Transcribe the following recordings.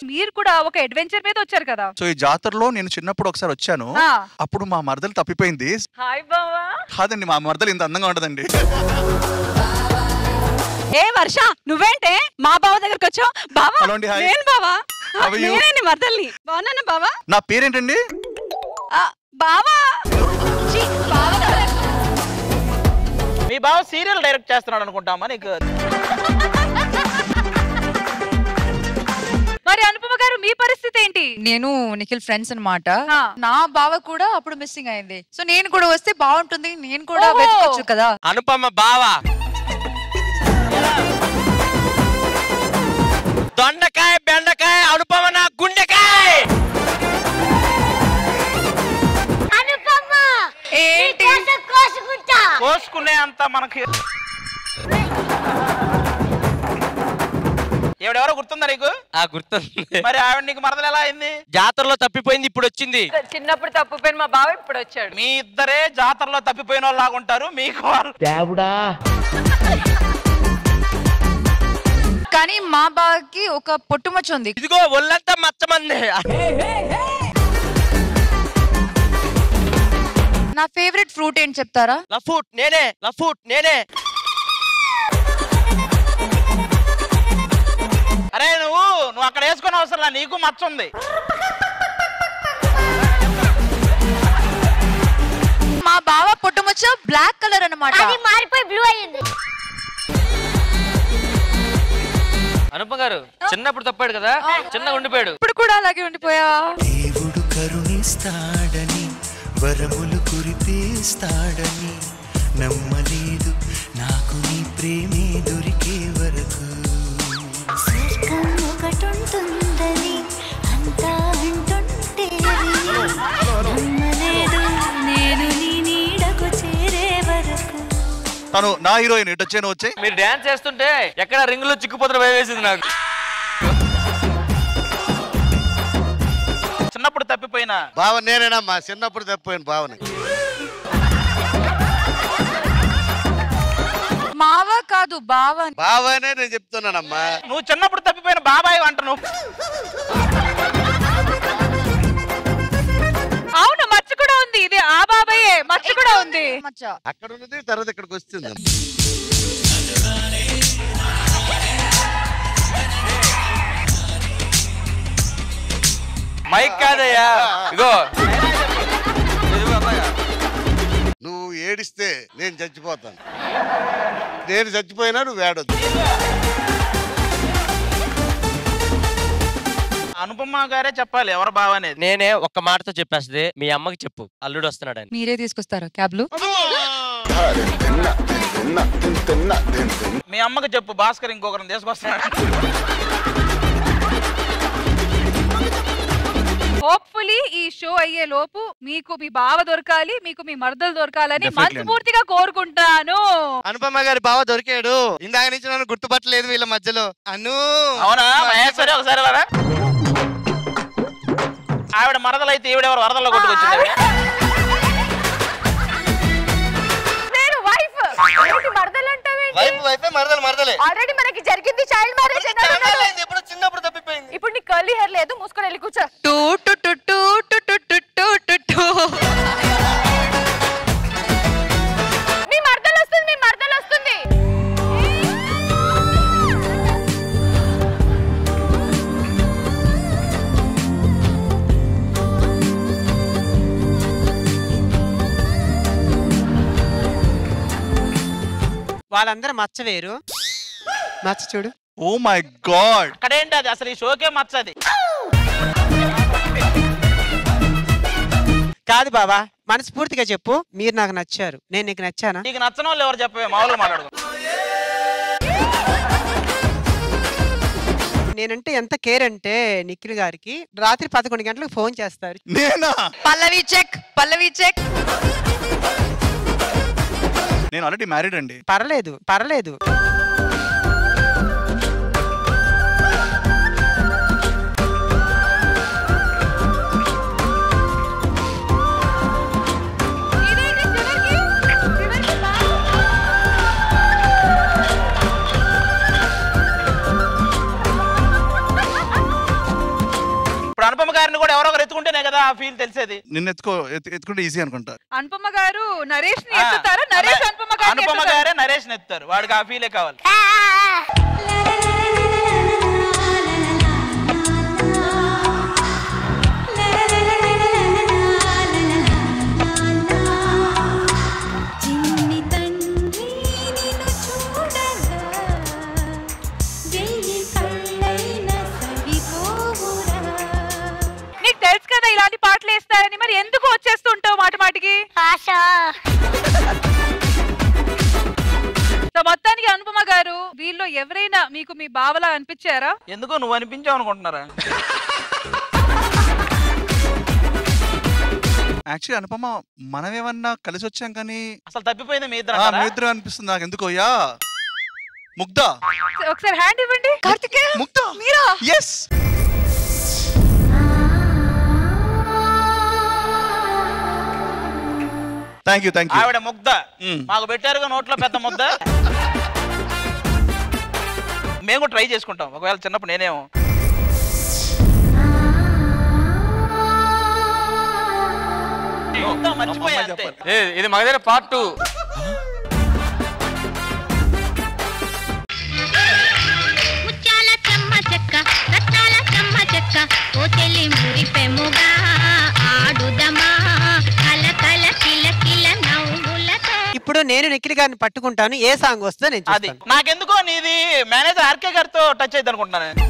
మీరు కూడా ఒక అడ్వెంచర్ మీద వచ్చారు కదా. సో ఈ జాతరలో నేను చిన్నప్పుడు ఒకసారి వచ్చాను. అప్పుడు మా మరదలు తప్పిపోయింది. హాయ్ బావా. కాదండి, మా మరదలు ఇంత అందంగా ఉండదండి. ఏ వర్ష, నువ్వేంటే మా బావ దగ్గరకు వచ్చావు? బావా నేను బావా, నేనే మరదల్ని. బాగున్నాను బావా. నా పేరేంటండి? బావా. మీ బావ సీరియల్ డైరెక్ట్ చేస్తున్నాడు అనుకుంటామా నీకు? మరి అనుపమ గారు మీ పరిస్థితి ఏంటి? నేను నిఖిల్ ఫ్రెండ్స్ అన్నమాట. నా బావ కూడా అప్పుడు మిస్సింగ్ అయింది. సో నేను కూడా వస్తే బాగుంటుంది, నేను కూడా వెతకొచ్చు కదా. అనుపమ బావ దొండకాయ బెండకాయ, అనుపమ నా గుండెకాయ. ఏంటి కోసుకునే అంత మనకి ఎవడెవరో గుర్తుందా నీకు? గుర్తుంది. మరి ఆవిడ నీకు మరదలు ఎలా అయింది? జాతరలో తప్పిపోయింది, ఇప్పుడు వచ్చింది. చిన్నప్పుడు తప్పిపోయిన మా బావ ఇప్పుడు వచ్చాడు. మీ ఇద్దరే జాతరలో తప్పిపోయిన వాళ్ళలాగా ఉంటారు. మీకు దేవుడా. కానీ మా బావకి ఒక పొట్టుమచ్చ ఉంది. ఇదిగో ఒళ్ళంతా మచ్చమంది. నా ఫేవరెట్ ఫ్రూట్ ఏంటి చెప్తారా? లఫూట్ నేనే, లఫూట్ నేనే. అరే నువ్వు అక్కడ వేసుకునే అవసరం, నీకు మచ్చ ఉంది. మా బావ పొట్టుమచ్చ బ్లాక్ కలర్ అన్నమాట, మారిపోయి బ్లూ అయ్యింది. అనుపమ గారు చిన్నప్పుడు తప్పాడు కదా, చిన్నగా ఉండిపోయాడు. ఇప్పుడు కూడా అలాగే ఉండిపోయా. దేవుడు కరుణిస్తాడని, వరములు కురిపిస్తాడని నమ్మలేదు నాకు నీ ప్రేమే దొరికే వరకు. స్వర్గం ఒకటుంటుందని అంతా అంటుంటే నమ్మలేదు నేను నీ నీడకు చేరే వరకు. తను నా హీరోయిన్. ఇటు వచ్చాను వచ్చే మీరు డాన్స్ చేస్తుంటే ఎక్కడ రింగులో చిక్కుపోతున్న భయం వేసింది నాకు. చిన్నప్పుడు తప్పిపోయినా బావ నేనేనమ్మా, చిన్నప్పుడు తప్పిపోయిన బావని. మావ కాదు బావ. బావనే నేను చెప్తున్నానమ్మా. నువ్వు చిన్నప్పుడు తప్పిపోయిన బాబాయ్ అంట నువ్వు. అవును, మచ్చ కూడా ఉంది. ఇది ఆ బాబాయే, మచ్చ కూడా ఉంది. అక్కడ ఉన్నది తర్వాత ఇక్కడికి వస్తుంది. మైక్ కాదయ్యా, ఇగో నువ్వు ఏడిస్తే నేను చచ్చిపోతాను. నేను చచ్చిపోయినా నువ్వు ఏడొద్దు. అనుపమ గారే చెప్పాలి ఎవరు బావ అనేది. నేనే ఒక్క మాటతో చెప్పేస్తుంది, మీ అమ్మకి చెప్పు అల్లుడు వస్తున్నాడని. మీరే తీసుకొస్తారా క్యాబ్ లో? మీ అమ్మకి చెప్పు భాస్కర్ ఇంకొకరిని తీసుకొస్తున్నాడు. హోప్ఫుల్లీ ఈ షో అయ్యే లోపు మీకు మీ బావ దొరకాలి, మీకు మీ మరదలు దొరకాలని మనస్ఫూర్తిగా కోరుకుంటాను. అనుపమ గారి బావ దొరికాడు. ఇందాక నుంచి నన్ను గుర్తుపట్టలేదు వీళ్ళ మధ్యలో. అవునా మహేశ్వరి ఒకసారి వరా. ఆవిడ మరదలైతే ఈవిడెవరు వరదల్లో కొట్టుకొచ్చింది. ఆల్రెడీ మనకి జరిగింది చైల్డ్ మ్యారేజ్. ఇప్పుడు చిన్నప్పుడు తప్పిపోయింది. ఇప్పుడు నీ కర్లీ హెయిర్ లేదు, మూసుకొని వెళ్ళి కూర్చో. మీ మరదలు వస్తుంది, మీ మరదలు వస్తుంది. వాళ్ళందరూ మచ్చ వేరు, మచ్చ చూడు. ఓ మై గాడ్, అక్కడేంటి అది అసలు ఈ షోకే మచ్చది కాదు బాబా, మనస్ఫూర్తిగా చెప్పు, మీరు నాకు నచ్చారు, నేను నీకు నచ్చానా? నీకు నచ్చని వాళ్ళు ఎవరు చెప్పవే, మామూలుగా మాట్లాడుకో. నేనంటే ఎంత కేర్ అంటే నిఖిల్ గారికి రాత్రి 11 గంటలకు ఫోన్ చేస్తారు. నేనా? పల్లవి చెక్, పల్లవి చెక్. నేను ఆల్రెడీ మ్యారీడ్ అండి. పర్లేదు పర్లేదు. ఎవరో ఒకరు ఎత్తుకుంటేనే కదా ఆ ఫీల్ తెలిసేది. నిన్ను ఎత్తుకుంటే ఈజీ అనుకుంటా. అనుపమ గారు నరేష్ ని ఎత్తుతారా? నరేష్ అనుపమ గారే నరేష్ ని ఎత్తుతారు. వాడికి ఆ ఫీలే కావాలి. తెలుసు కదా ఇలాంటి పాటలు వేస్తారని, మరి ఎందుకు వచ్చేస్తుంటావు మాటిమాటికి? సో మొత్తానికి అనుపమ గారు వీళ్ళు ఎవరైనా మీకు మీ బావలా అనిపించారా? ఎందుకు నువ్వు అనిపించావు అనుకుంటున్నారా? యాక్చువల్లీ అనుపమ మనం ఏమన్నా కలిసి వచ్చాం కానీ అసలు తప్పిపోయింది మీ ఇద్దరు అనిపిస్తుంది నాకు. ఎందుకో యా ముగ్ధా ఒకసారి హ్యాండ్ ఇవ్వండి. కార్తికేయ ముగ్ధా మీరా? yes థ్యాంక్ యూ ఆవిడ ముగ్ధ. మాకు పెట్టారుగా నోట్లో పెద్ద ముద్ద. మేము ట్రై చేసుకుంటాం ఒకవేళ చిన్నప్పుడు నేనేమో. మర్చిపోయా. ఇది మా దగ్గర పార్ట్ 2. ఇప్పుడు నేను నిఖిల్ గారిని పట్టుకుంటాను. ఏ సాంగ్ వస్తే నేను అది నాకెందుకో నీది మేనేజర్ ఆర్కే గారితో టచ్ అయితే అనుకుంటున్నాను.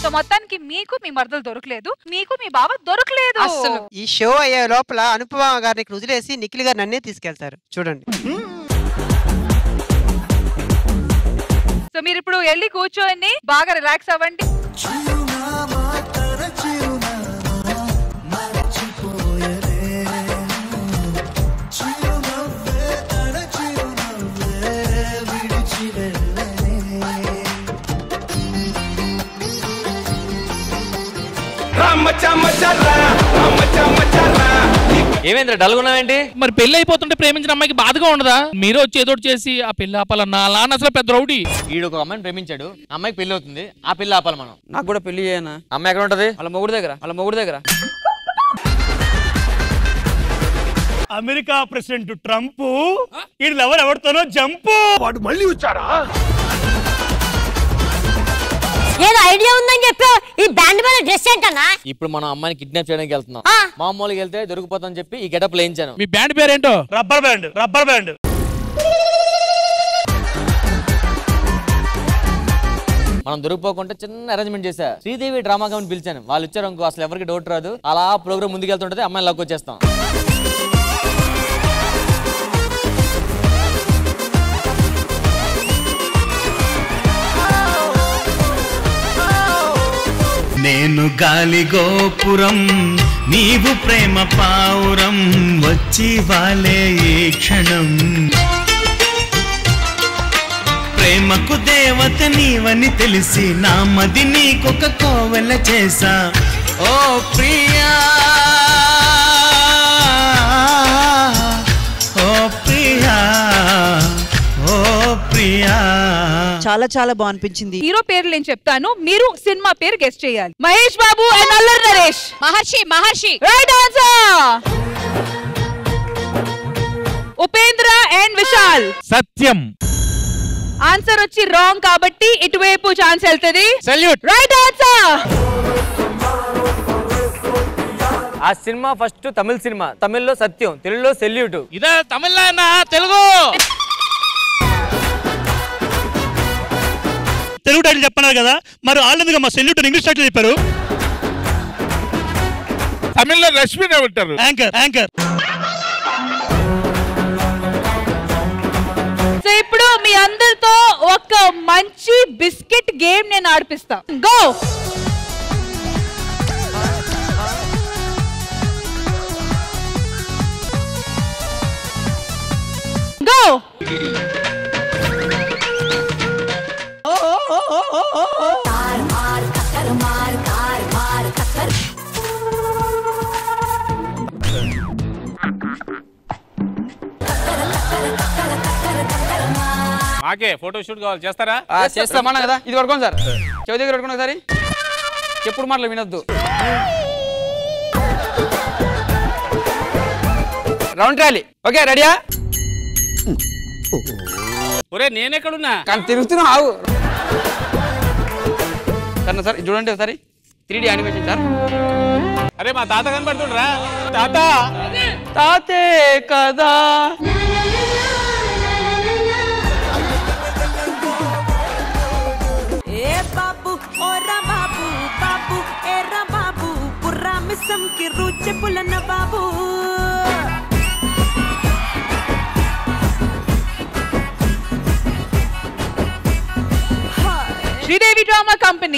సో మొత్తానికి మీకు మీ మరదలు దొరకలేదు, మీకు మీ బావ దొరకలేదు. అసలు ఈ షో అయ్యే లోపల అనుపమ గారిని వదిలేసి నిఖిల్ గారు నన్నే తీసుకెళ్తారు చూడండి. సో మీరు ఇప్పుడు వెళ్ళి కూర్చోండి, బాగా రిలాక్స్ అవ్వండి. ఏమేంద్ర డల్గా ఉన్నావేంటి? మరి పెళ్లి అయిపోతుంటే ప్రేమించిన అమ్మాయికి బాధగా ఉండదా? మీరు వచ్చి ఏదో చేసి ఆ పెళ్లి ఆపాలన్నా అలా అసలు పెద్ద రౌడీ. ఈడు ఒక అమ్మాయిని ప్రేమించాడు, అమ్మాయికి పెళ్లి అవుతుంది, ఆ పెళ్లి ఆపాలి మనం. నాకు కూడా పెళ్లి చేయనా? అమ్మాయి ఎక్కడ ఉంటది? వాళ్ళ మొగుడు దగ్గర. అమెరికా ప్రెసిడెంట్ ట్రంప్ వీళ్ళు ఎవరితోనో జంపు. వాడు మళ్ళీ వచ్చారా? ఏదో ఐడియా ఉందని చెప్పి ఈ బ్యాండ్ మీద డ్రెస్ ఏంటన్నా? ఇప్పుడు మనం అమ్మాయిని కిడ్నాప్ చేయడానికి వెళ్తున్నాం. మామూలుగా వెళ్తే దొరికిపోతాని చెప్పి ఈ గెటప్ లేయించాను. మీ బ్యాండ్ పేరేంటో? Rubber band. మనం దొరికిపోకుండా చిన్న అరేంజ్మెంట్ చేశా. శ్రీదేవి డ్రామా కంపెనీ పిలిచాను, వాళ్ళు ఇచ్చారు అనుకో అసలు ఎవరికి డౌట్ రాదు. అలా ప్రోగ్రామ్ ముందుకెళ్తుంటది, అమ్మాయిని లాక్ వచ్చేస్తాం. నేను గాలి గోపురం, నీవు ప్రేమ పావురం, వచ్చి వాలే ఈ క్షణం. ప్రేమకు దేవత నీవని తెలిసి నా మది నీకొక కోవెల చేసా. ఓ ప్రియా, ఓ ప్రియా, ఓ ప్రియా. చాలా చాలా బాగా అనిపించింది. హీరో పేరు నేను చెప్తాను, మీరు సినిమా పేరు గెస్ట్ చేయాలి. Mahesh Babu and Allari Naresh. Maharshi right answer. Upendra and Vishal. Satyam. Answer వచ్చి రాంగ్ కాబట్టి ఇటువైపు ఛాన్స్ వెళ్తది. సెల్యూట్. Right answer. ఆ సినిమా ఫస్ట్ తమిళ సినిమా, తమిళ్లో సత్యం, తెలుగులో సెల్యూట్. ఇదే తమిళ తెలుగు టైటిల్ చెప్పన్నారు కదా, మరి వాళ్ళందుకు మా సెల్యూట్ ఇంగ్లీష్ టైటిల్ చెప్పారు. తమిళ్లో రష్మినే ఉంటారు. యాంకర్. సో ఇప్పుడు మీ అందరితో ఒక మంచి బిస్కెట్ గేమ్ నేను ఆడిపిస్తా. గో. గో. మాకే ఫోటో షూట్ కావాలి, చేస్తారా? చేస్తామన్నా కదా. ఇది పడుకోండి సార్, చెవి దగ్గర పడుకోండి ఒకసారి. ఎప్పుడు మాటలు వినొద్దు. రౌండ్ ట్రాలీ ఓకే, రెడీయా? ఒరే నేనెక్కడున్నా? కానీ తిరుగుతున్నా ఆవు. సరే సార్ చూడండి ఒకసారి 3D యానిమేషన్ సార్. అరే మా తాత కనబడుతుండ్రా. తాత తాతే కదా. ఏ బాబు ఓరా బాబు బాబు ఏరా బాబు పుర్రా మిస్సం కి రుచి పులన బాబు. Sridevi drama company